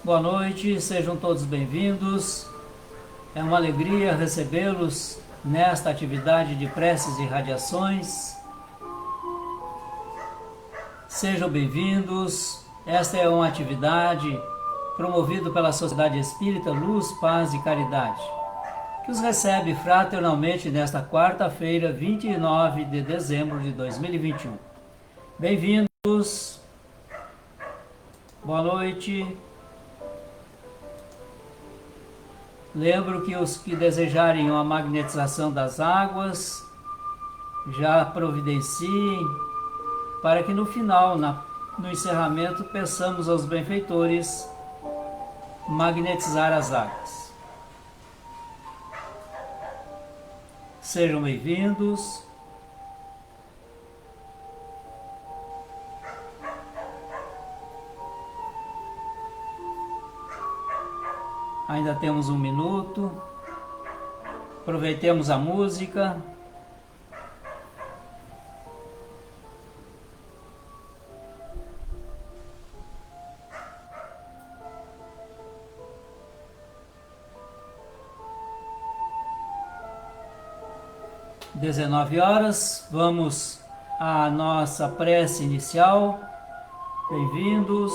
Boa noite, sejam todos bem-vindos. É uma alegria recebê-los nesta atividade de preces e radiações. Sejam bem-vindos. Esta é uma atividade promovida pela Sociedade Espírita Luz, Paz e Caridade, que os recebe fraternalmente nesta quarta-feira, 29 de dezembro de 2021. Bem-vindos. Boa noite. Lembro que os que desejarem uma magnetização das águas já providenciem para que no final, no encerramento, peçamos aos benfeitores magnetizar as águas. Sejam bem-vindos. Ainda temos um minuto. Aproveitemos a música. Às 19 horas, vamos à nossa prece inicial. Bem-vindos.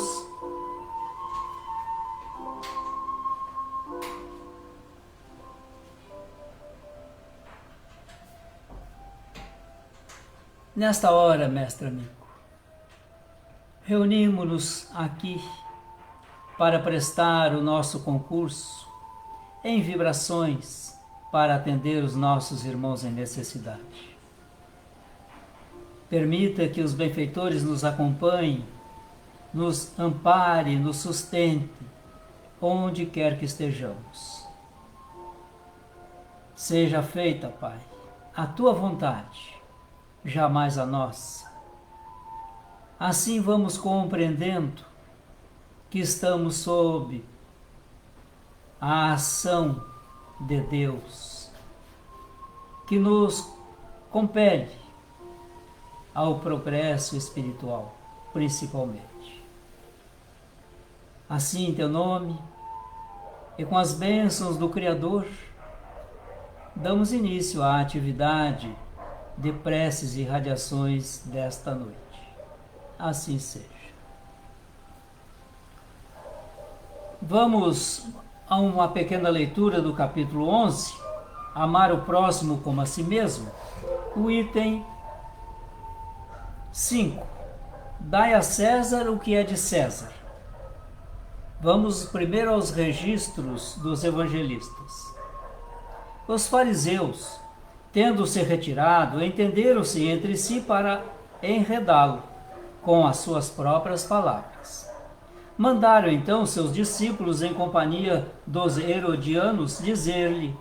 Nesta hora, mestre amigo, reunimos-nos aqui para prestar o nosso concurso em vibrações para atender os nossos irmãos em necessidade. Permita que os benfeitores nos acompanhem, nos ampare, nos sustente, onde quer que estejamos. Seja feita, Pai, a tua vontade, jamais a nossa. Assim vamos compreendendo que estamos sob a ação de Deus, que nos compele ao progresso espiritual, principalmente. Assim, em teu nome e com as bênçãos do Criador, damos início à atividade de preces e radiações desta noite. Assim seja. Vamos a uma pequena leitura do capítulo 11, Amar o próximo como a si mesmo, o item 5. Dai a César o que é de César. Vamos primeiro aos registros dos evangelistas. Os fariseus, tendo-se retirado, entenderam-se entre si para enredá-lo com as suas próprias palavras. Mandaram então seus discípulos, em companhia dos herodianos, dizer-lhe: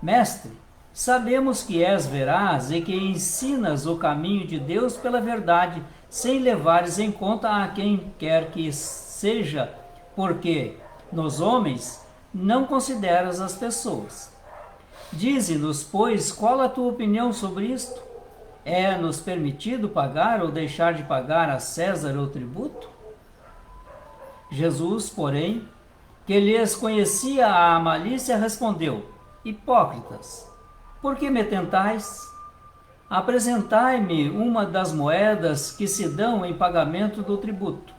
Mestre, sabemos que és veraz e que ensinas o caminho de Deus pela verdade, sem levares em conta a quem quer que seja, porque nos homens não consideras as pessoas. Dize-nos, pois, qual a tua opinião sobre isto? É-nos permitido pagar ou deixar de pagar a César o tributo? Jesus, porém, que lhes conhecia a malícia, respondeu: Hipócritas, por que me tentais? Apresentai-me uma das moedas que se dão em pagamento do tributo.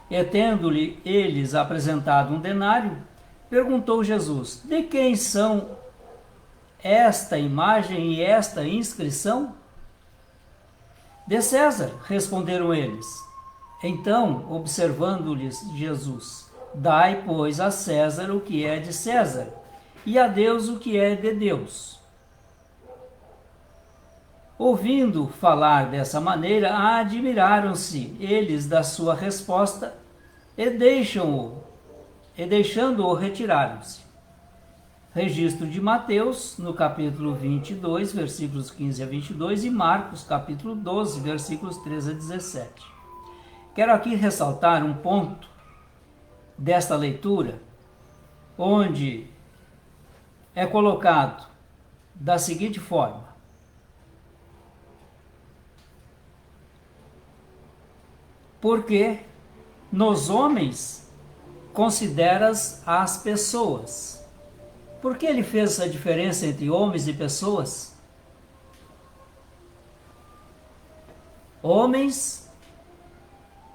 E tendo-lhe eles apresentado um denário, perguntou Jesus: De quem são esta imagem e esta inscrição? De César, responderam eles. Então, observando-lhes Jesus: Dai, pois, a César o que é de César, e a Deus o que é de Deus. Ouvindo falar dessa maneira, admiraram-se eles da sua resposta e deixando-o, retiraram-se. Registro de Mateus, no capítulo 22, versículos 15 a 22, e Marcos, capítulo 12, versículos 13 a 17. Quero aqui ressaltar um ponto desta leitura, onde é colocado da seguinte forma: porque nos homens consideras as pessoas. Por que ele fez a diferença entre homens e pessoas? Homens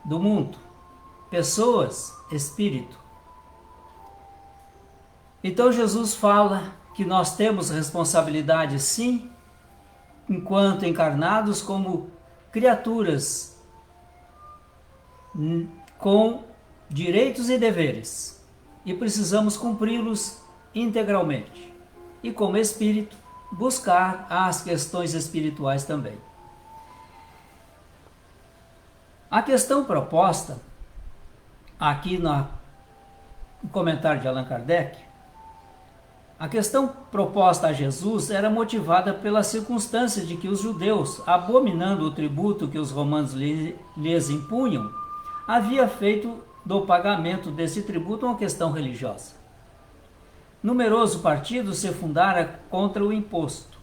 do mundo, pessoas, espírito. Então Jesus fala que nós temos responsabilidade, sim, enquanto encarnados, como criaturas com direitos e deveres, e precisamos cumpri-los integralmente. E como espírito, buscar as questões espirituais também. A questão proposta aqui no comentário de Allan Kardec, a questão proposta a Jesus era motivada pela circunstância de que os judeus, abominando o tributo que os romanos lhes impunham, havia feito do pagamento desse tributo uma questão religiosa. Numeroso partido se fundara contra o imposto.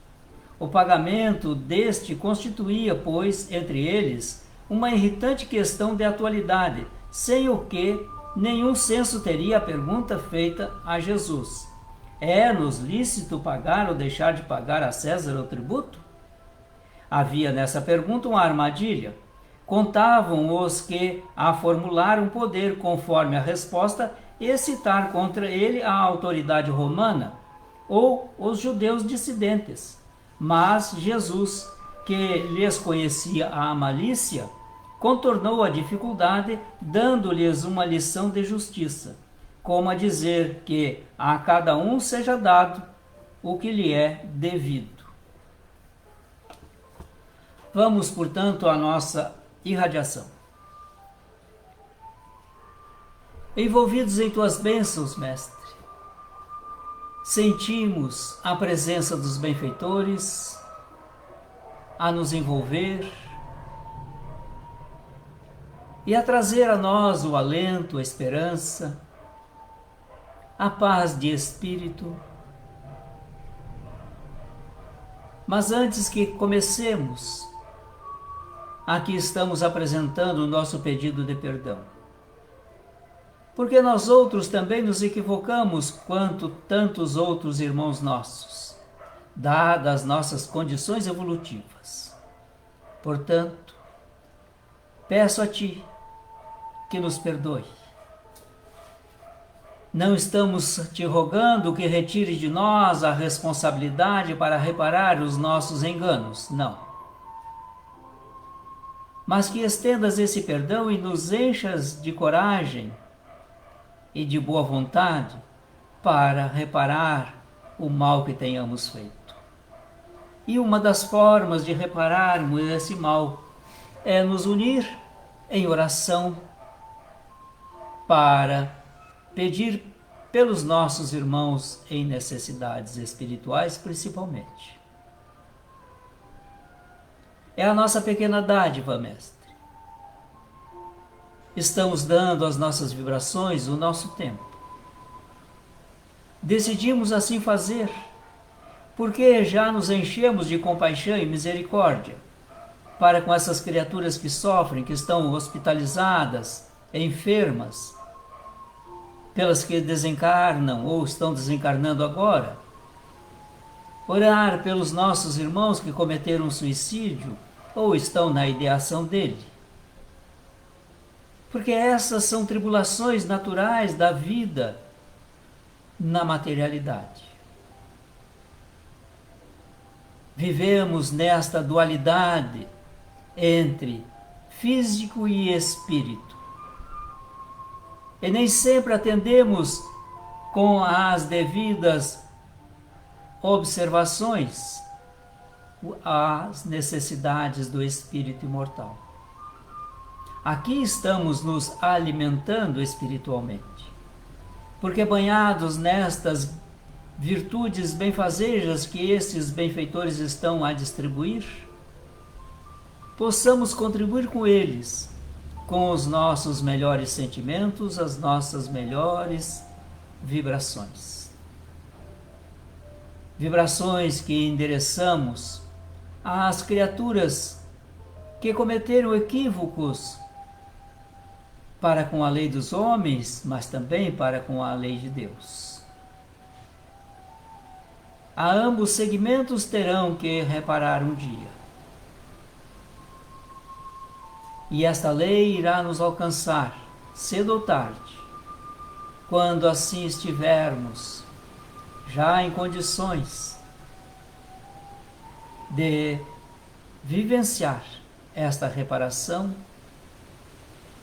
O pagamento deste constituía, pois, entre eles, uma irritante questão de atualidade, sem o que nenhum senso teria a pergunta feita a Jesus: é-nos lícito pagar ou deixar de pagar a César o tributo? Havia nessa pergunta uma armadilha. Contavam os que a formularam poder, conforme a resposta, excitar contra ele a autoridade romana ou os judeus dissidentes. Mas Jesus, que lhes conhecia a malícia, contornou a dificuldade, dando-lhes uma lição de justiça, como a dizer que a cada um seja dado o que lhe é devido. Vamos, portanto, à nossa irradiação. Envolvidos em tuas bênçãos, Mestre, sentimos a presença dos benfeitores a nos envolver e a trazer a nós o alento, a esperança, a paz de espírito. Mas antes que comecemos, aqui estamos apresentando o nosso pedido de perdão. Porque nós outros também nos equivocamos quanto tantos outros irmãos nossos, dadas nossas condições evolutivas. Portanto, peço a Ti que nos perdoe. Não estamos Te rogando que retire de nós a responsabilidade para reparar os nossos enganos, não. Mas que estendas esse perdão e nos enchas de coragem e de boa vontade para reparar o mal que tenhamos feito. E uma das formas de repararmos esse mal é nos unir em oração para pedir pelos nossos irmãos em necessidades espirituais, principalmente. É a nossa pequena dádiva, Mestre. Estamos dando às nossas vibrações o nosso tempo. Decidimos assim fazer, porque já nos enchemos de compaixão e misericórdia para com essas criaturas que sofrem, que estão hospitalizadas, enfermas, pelas que desencarnam ou estão desencarnando agora. Orar pelos nossos irmãos que cometeram suicídio ou estão na ideação dele. Porque essas são tribulações naturais da vida na materialidade. Vivemos nesta dualidade entre físico e espírito. E nem sempre atendemos com as devidas observações às necessidades do espírito imortal. Aqui estamos nos alimentando espiritualmente, porque banhados nestas virtudes benfazejas que esses benfeitores estão a distribuir, possamos contribuir com eles, com os nossos melhores sentimentos, as nossas melhores vibrações. Vibrações que endereçamos às criaturas que cometeram equívocos para com a lei dos homens, mas também para com a lei de Deus. A ambos segmentos terão que reparar um dia. E esta lei irá nos alcançar, cedo ou tarde, quando assim estivermos já em condições de vivenciar esta reparação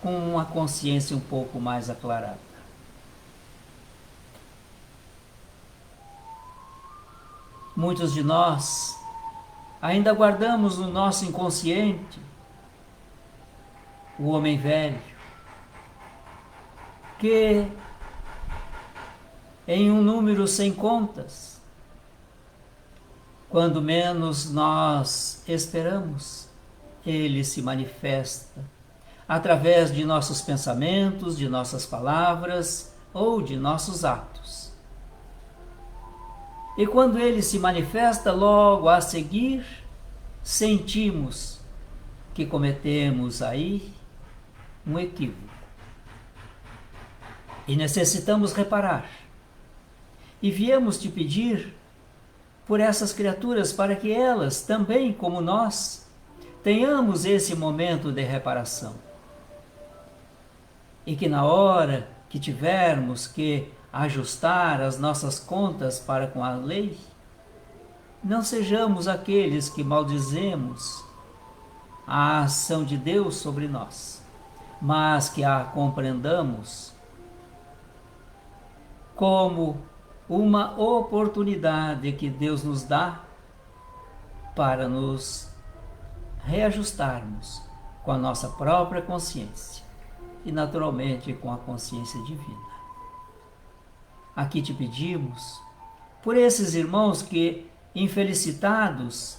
com uma consciência um pouco mais aclarada. Muitos de nós ainda guardamos no nosso inconsciente o homem velho, que em um número sem contas, quando menos nós esperamos, ele se manifesta através de nossos pensamentos, de nossas palavras ou de nossos atos. E quando ele se manifesta, logo a seguir, sentimos que cometemos aí um equívoco. E necessitamos reparar. E viemos te pedir por essas criaturas para que elas, também como nós, tenhamos esse momento de reparação. E que na hora que tivermos que ajustar as nossas contas para com a lei, não sejamos aqueles que maldizemos a ação de Deus sobre nós, mas que a compreendamos como uma oportunidade que Deus nos dá para nos reajustarmos com a nossa própria consciência e, naturalmente, com a consciência divina. Aqui te pedimos por esses irmãos que, infelicitados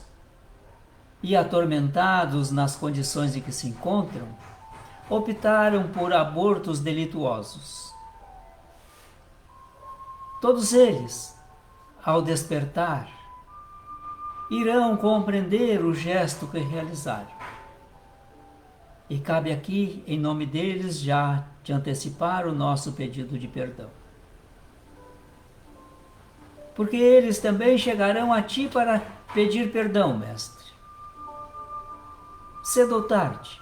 e atormentados nas condições em que se encontram, optaram por abortos delituosos. Todos eles, ao despertar, irão compreender o gesto que realizaram. E cabe aqui, em nome deles, já te antecipar o nosso pedido de perdão. Porque eles também chegarão a ti para pedir perdão, mestre. Cedo ou tarde.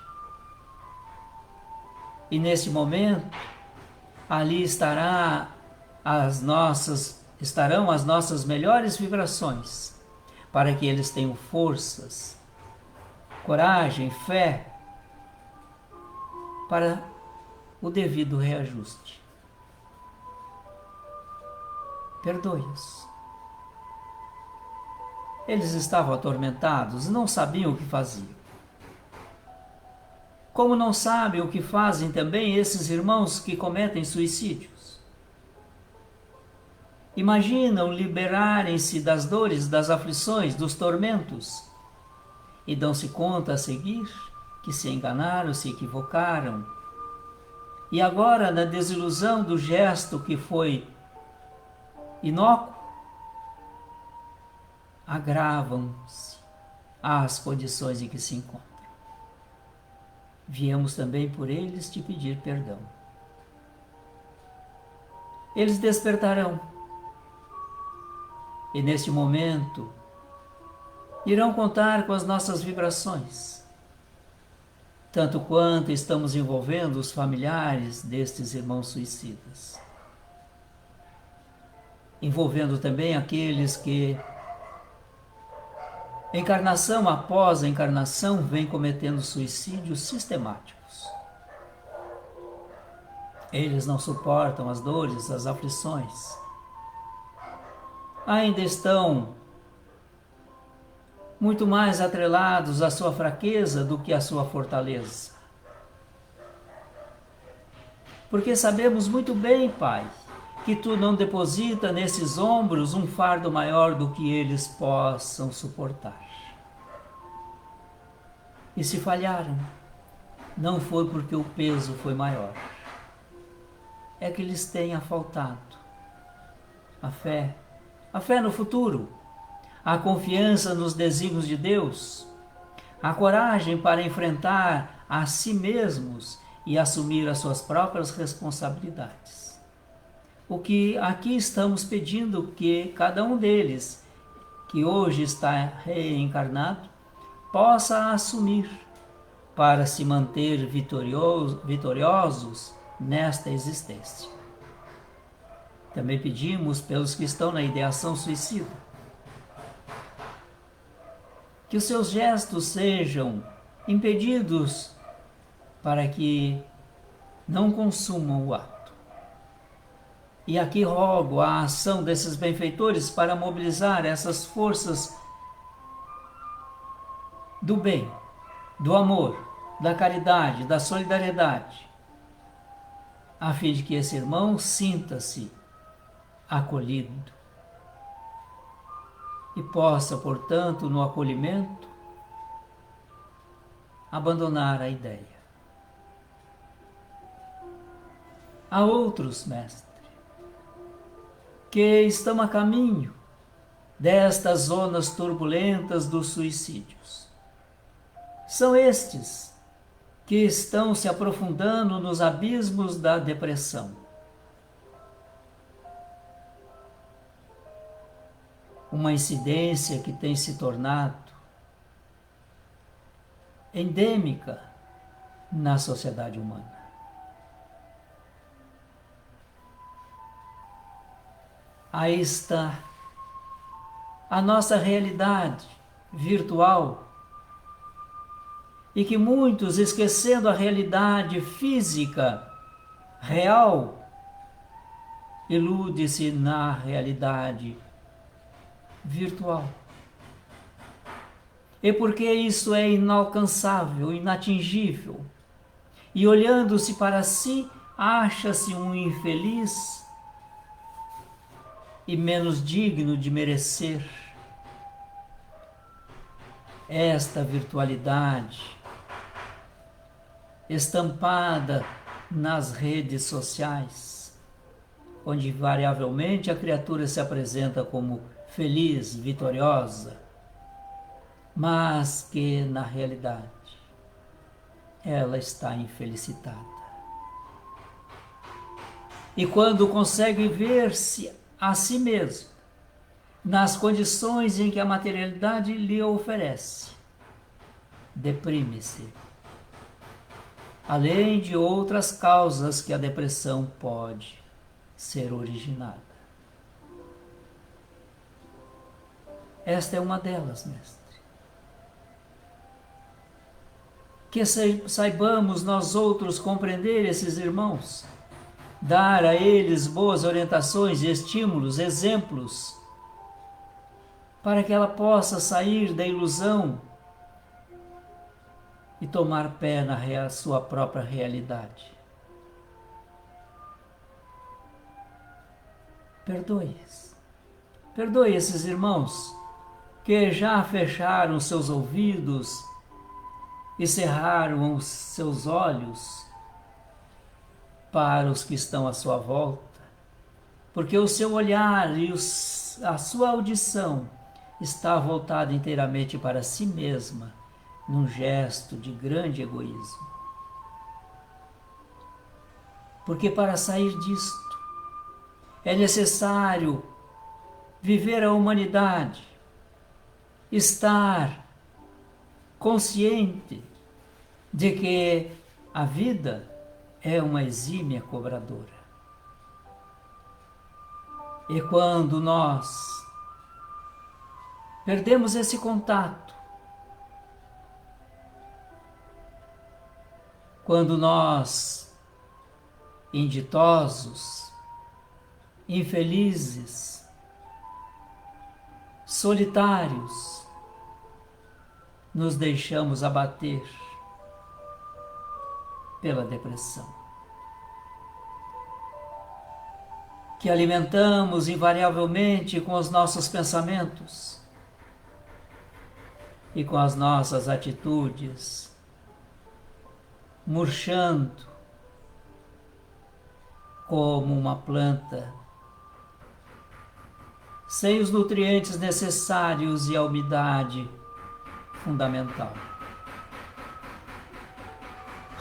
E nesse momento, ali estarão as nossas melhores vibrações, para que eles tenham forças, coragem, fé, para o devido reajuste. Perdoe-os. Eles estavam atormentados, não sabiam o que faziam. Como não sabem o que fazem também esses irmãos que cometem suicídios. Imaginam liberarem-se das dores, das aflições, dos tormentos e dão-se conta a seguir que se enganaram, se equivocaram. E agora, na desilusão do gesto que foi inócuo, agravam-se as condições em que se encontram. Viemos também por eles te pedir perdão. Eles despertarão. E neste momento, irão contar com as nossas vibrações, tanto quanto estamos envolvendo os familiares destes irmãos suicidas, envolvendo também aqueles que, encarnação após encarnação, vêm cometendo suicídios sistemáticos. Eles não suportam as dores, as aflições. Ainda estão muito mais atrelados à sua fraqueza do que à sua fortaleza. Porque sabemos muito bem, Pai, que Tu não deposita nesses ombros um fardo maior do que eles possam suportar. E se falharam, não foi porque o peso foi maior. É que lhes tenha faltado a fé no futuro, a confiança nos desígnios de Deus, a coragem para enfrentar a si mesmos e assumir as suas próprias responsabilidades. O que aqui estamos pedindo que cada um deles, que hoje está reencarnado, possa assumir para se manter vitoriosos nesta existência. Também pedimos pelos que estão na ideação suicida, que os seus gestos sejam impedidos para que não consumam o ato. E aqui rogo a ação desses benfeitores para mobilizar essas forças do bem, do amor, da caridade, da solidariedade, a fim de que esse irmão sinta-se acolhido e possa, portanto, no acolhimento, abandonar a ideia. Há outros, mestre, que estão a caminho destas zonas turbulentas dos suicídios. São estes que estão se aprofundando nos abismos da depressão. Uma incidência que tem se tornado endêmica na sociedade humana. Aí está a nossa realidade virtual, e que muitos, esquecendo a realidade física real, ilude-se na realidade virtual. E porque isso é inalcançável, inatingível, e olhando-se para si, acha-se um infeliz e menos digno de merecer esta virtualidade estampada nas redes sociais, onde invariavelmente a criatura se apresenta como feliz, vitoriosa, mas que na realidade ela está infelicitada. E quando consegue ver-se a si mesmo nas condições em que a materialidade lhe oferece, deprime-se, além de outras causas que a depressão pode ser originada. Esta é uma delas, mestre. Que saibamos nós outros compreender esses irmãos, dar a eles boas orientações, estímulos, exemplos, para que ela possa sair da ilusão e tomar pé na sua própria realidade. Perdoe esses irmãos que já fecharam seus ouvidos e cerraram os seus olhos para os que estão à sua volta, porque o seu olhar e a sua audição está voltada inteiramente para si mesma, num gesto de grande egoísmo. Porque para sair disto é necessário viver a humanidade, estar consciente de que a vida é uma exímia cobradora. E quando nós perdemos esse contato, quando nós, inditosos, infelizes, solitários, nos deixamos abater pela depressão, que alimentamos invariavelmente com os nossos pensamentos e com as nossas atitudes, murchando como uma planta, sem os nutrientes necessários e a umidade fundamental.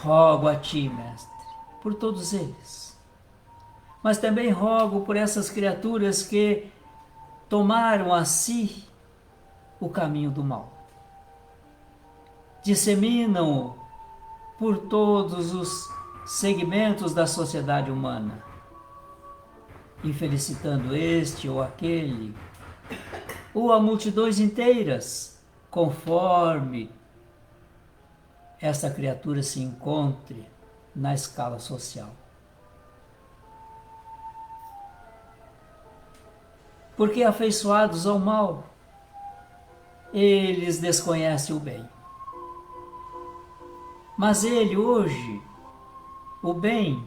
Rogo a ti, Mestre, por todos eles, mas também rogo por essas criaturas que tomaram a si o caminho do mal. Disseminam-o por todos os segmentos da sociedade humana, infelicitando este ou aquele, ou a multidões inteiras, conforme essa criatura se encontre na escala social. Porque afeiçoados ao mal, eles desconhecem o bem. Mas ele hoje, o bem,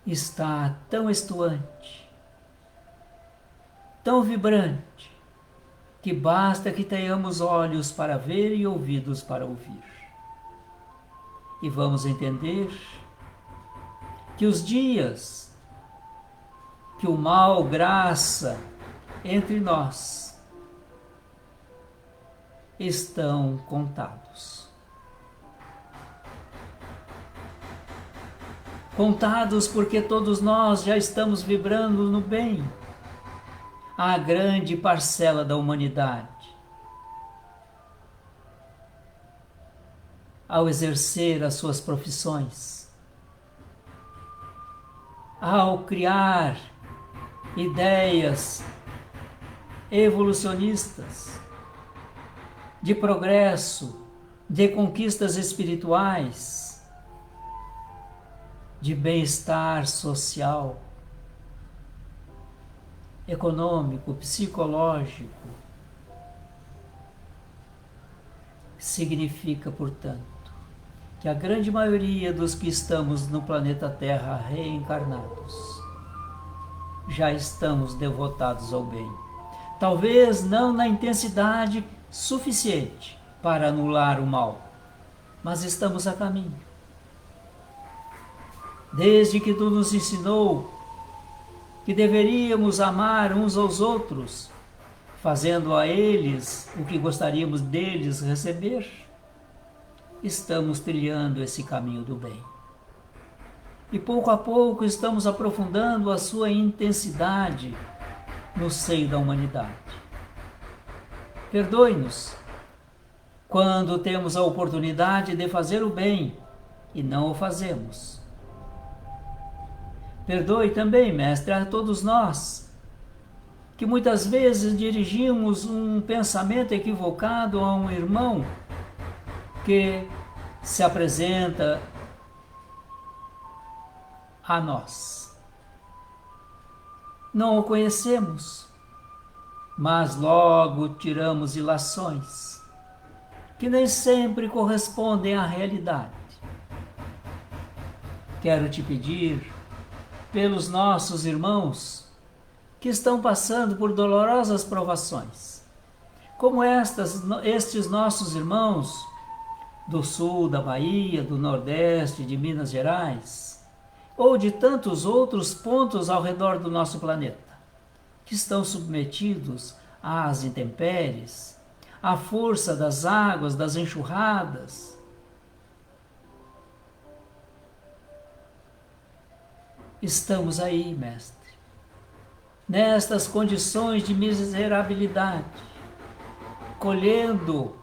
está tão estuante, tão vibrante, que basta que tenhamos olhos para ver e ouvidos para ouvir. E vamos entender que os dias que o mal graça entre nós estão contados. Contados porque todos nós já estamos vibrando no bem, a grande parcela da humanidade. Ao exercer as suas profissões, ao criar ideias evolucionistas, de progresso, de conquistas espirituais, de bem-estar social, econômico, psicológico. Significa, portanto, que a grande maioria dos que estamos no planeta Terra reencarnados já estamos devotados ao bem. Talvez não na intensidade suficiente para anular o mal, mas estamos a caminho. Desde que tu nos ensinou que deveríamos amar uns aos outros, fazendo a eles o que gostaríamos deles receber, estamos trilhando esse caminho do bem. E pouco a pouco estamos aprofundando a sua intensidade no seio da humanidade. Perdoe-nos quando temos a oportunidade de fazer o bem e não o fazemos. Perdoe também, Mestre, a todos nós, que muitas vezes dirigimos um pensamento equivocado a um irmão que se apresenta a nós. Não o conhecemos, mas logo tiramos ilações que nem sempre correspondem à realidade. Quero te pedir, pelos nossos irmãos que estão passando por dolorosas provações, como estes nossos irmãos do sul da Bahia, do Nordeste, de Minas Gerais, ou de tantos outros pontos ao redor do nosso planeta, que estão submetidos às intempéries, à força das águas, das enxurradas. Estamos aí, Mestre, nestas condições de miserabilidade, colhendo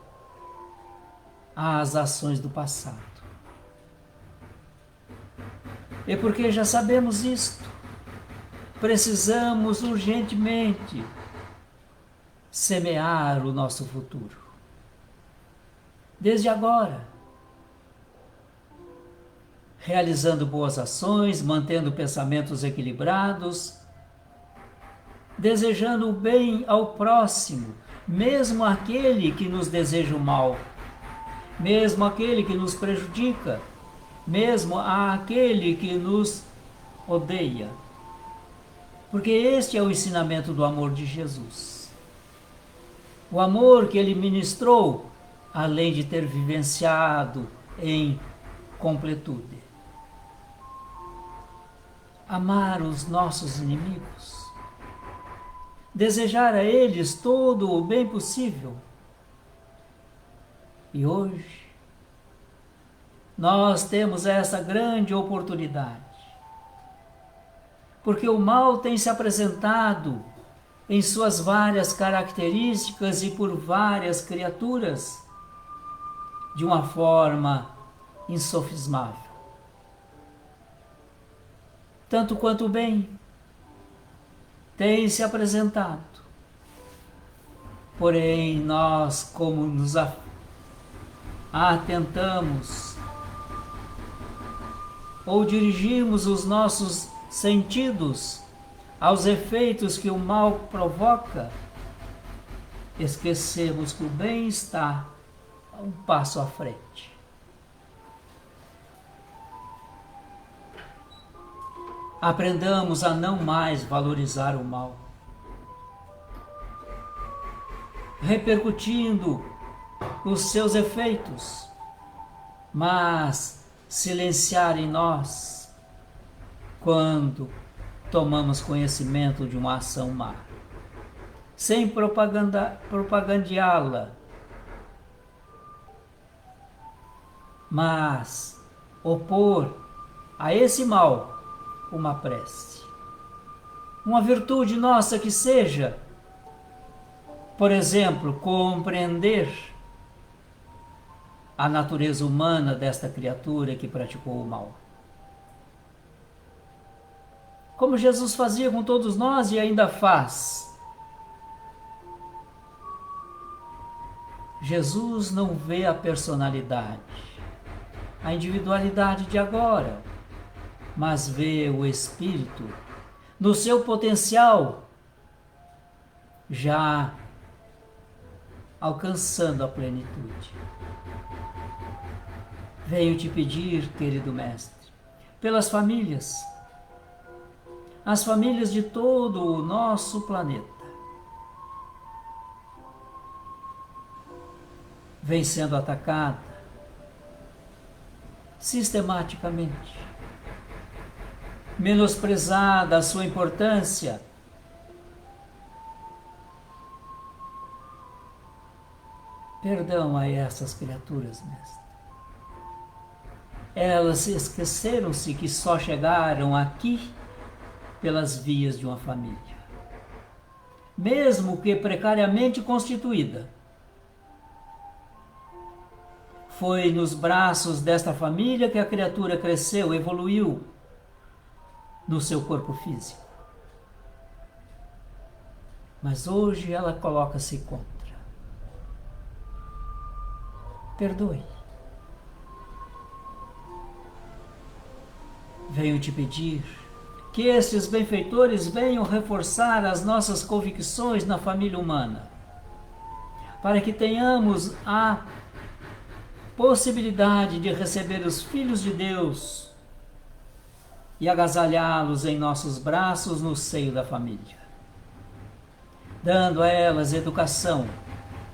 as ações do passado. E porque já sabemos isto, precisamos urgentemente semear o nosso futuro. Desde agora, realizando boas ações, mantendo pensamentos equilibrados, desejando o bem ao próximo, mesmo aquele que nos deseja o mal, mesmo aquele que nos prejudica, mesmo aquele que nos odeia. Porque este é o ensinamento do amor de Jesus. O amor que ele ministrou, além de ter vivenciado em completude. Amar os nossos inimigos, desejar a eles todo o bem possível. E hoje, nós temos essa grande oportunidade. Porque o mal tem se apresentado em suas várias características e por várias criaturas de uma forma insofismável. Tanto quanto o bem tem se apresentado. Porém, nós, como nos atentamos ou dirigimos os nossos sentidos aos efeitos que o mal provoca, esquecemos que o bem está um passo à frente. Aprendamos a não mais valorizar o mal, repercutindo os seus efeitos, mas silenciar em nós quando tomamos conhecimento de uma ação má, sem propagandeá-la, mas opor a esse mal uma prece, uma virtude nossa que seja, por exemplo, compreender a natureza humana desta criatura que praticou o mal. Como Jesus fazia com todos nós e ainda faz. Jesus não vê a personalidade, a individualidade de agora, mas vê o espírito no seu potencial já alcançando a plenitude. Venho te pedir, querido mestre, pelas famílias, as famílias de todo o nosso planeta, vem sendo atacada sistematicamente, menosprezada a sua importância, perdão a essas criaturas, mestre. Elas esqueceram-se que só chegaram aqui pelas vias de uma família, mesmo que precariamente constituída. Foi nos braços desta família que a criatura cresceu, evoluiu no seu corpo físico. Mas hoje ela coloca-se contra. Perdoe. Venho te pedir que estes benfeitores venham reforçar as nossas convicções na família humana, para que tenhamos a possibilidade de receber os filhos de Deus e agasalhá-los em nossos braços no seio da família, dando a elas educação,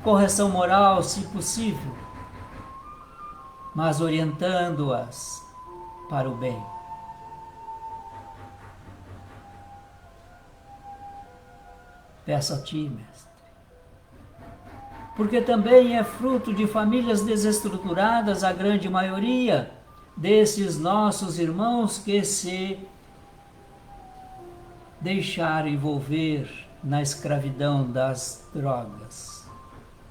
correção moral, se possível, mas orientando-as para o bem. Peço a ti, mestre, porque também é fruto de famílias desestruturadas a grande maioria desses nossos irmãos que se deixaram envolver na escravidão das drogas,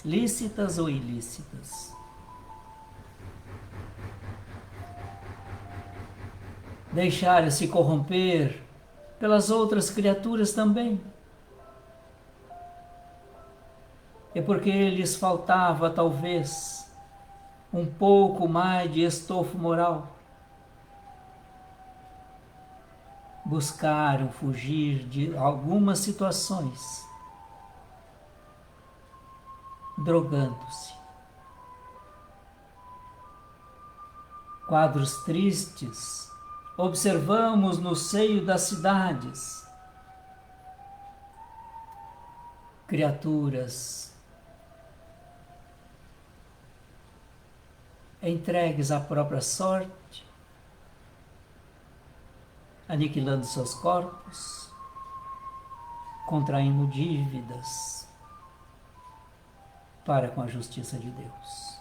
lícitas ou ilícitas. Deixaram-se corromper pelas outras criaturas também. É porque lhes faltava, talvez, um pouco mais de estofo moral. Buscaram fugir de algumas situações, drogando-se. Quadros tristes observamos no seio das cidades. Criaturas entregues à própria sorte, aniquilando seus corpos, contraindo dívidas para com a justiça de Deus.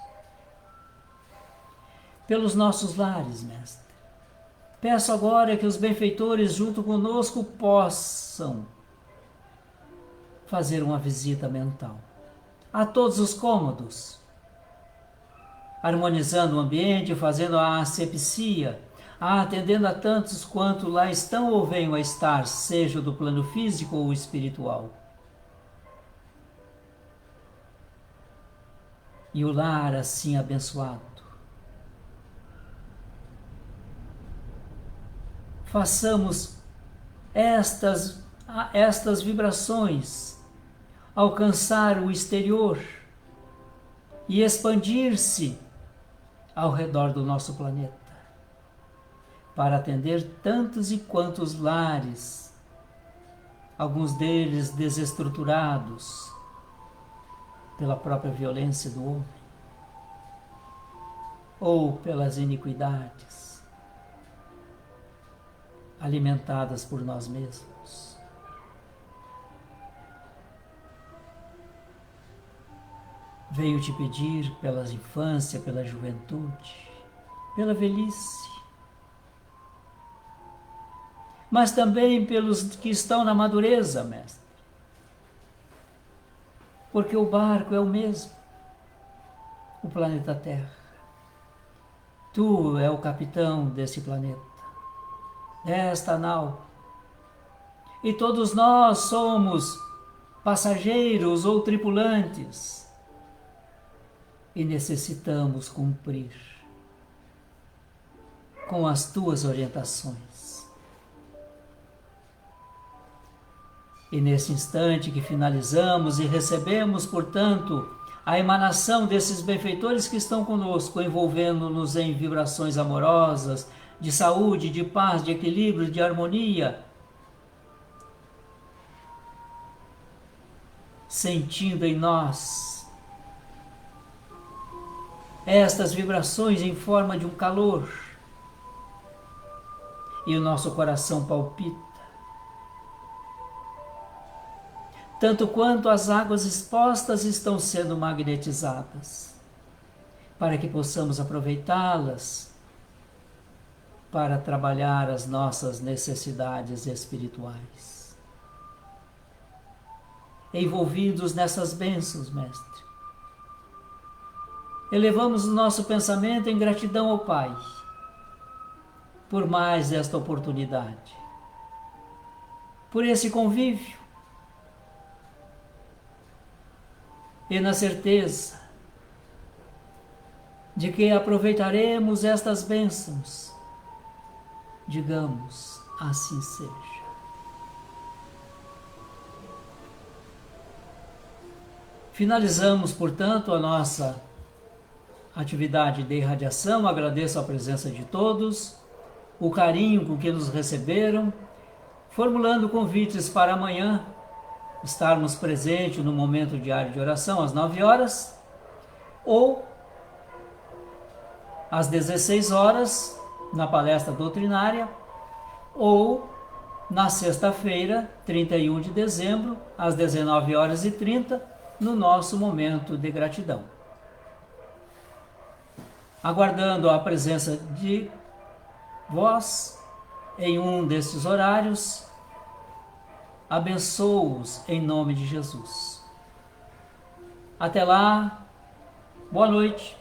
pelos nossos lares, Mestre. Peço agora que os benfeitores junto conosco possam fazer uma visita mental a todos os cômodos, harmonizando o ambiente, fazendo a asepsia, atendendo a tantos quanto lá estão ou venham a estar, seja do plano físico ou espiritual. E o lar assim abençoado. Façamos estas vibrações alcançar o exterior e expandir-se ao redor do nosso planeta, para atender tantos e quantos lares, alguns deles desestruturados pela própria violência do homem, ou pelas iniquidades alimentadas por nós mesmos. Venho te pedir pela infância, pela juventude, pela velhice, mas também pelos que estão na madureza, Mestre. Porque o barco é o mesmo, o planeta Terra. Tu é o capitão desse planeta, desta nau. E todos nós somos passageiros ou tripulantes. E necessitamos cumprir com as tuas orientações. E nesse instante que finalizamos e recebemos, portanto, a emanação desses benfeitores que estão conosco, envolvendo-nos em vibrações amorosas, de saúde, de paz, de equilíbrio, de harmonia, sentindo em nós estas vibrações em forma de um calor, e o nosso coração palpita, tanto quanto as águas expostas estão sendo magnetizadas, para que possamos aproveitá-las para trabalhar as nossas necessidades espirituais. Envolvidos nessas bênçãos, Mestre, elevamos o nosso pensamento em gratidão ao Pai por mais esta oportunidade, por esse convívio, e na certeza de que aproveitaremos estas bênçãos. Digamos, assim seja. Finalizamos, portanto, a nossa atividade de irradiação. Agradeço a presença de todos, o carinho com que nos receberam, formulando convites para amanhã estarmos presentes no momento diário de oração às 9 horas ou às 16 horas na palestra doutrinária, ou na sexta-feira, 31 de dezembro, às 19h30, no nosso momento de gratidão. Aguardando a presença de vós em um desses horários, abençoo-os em nome de Jesus. Até lá, boa noite.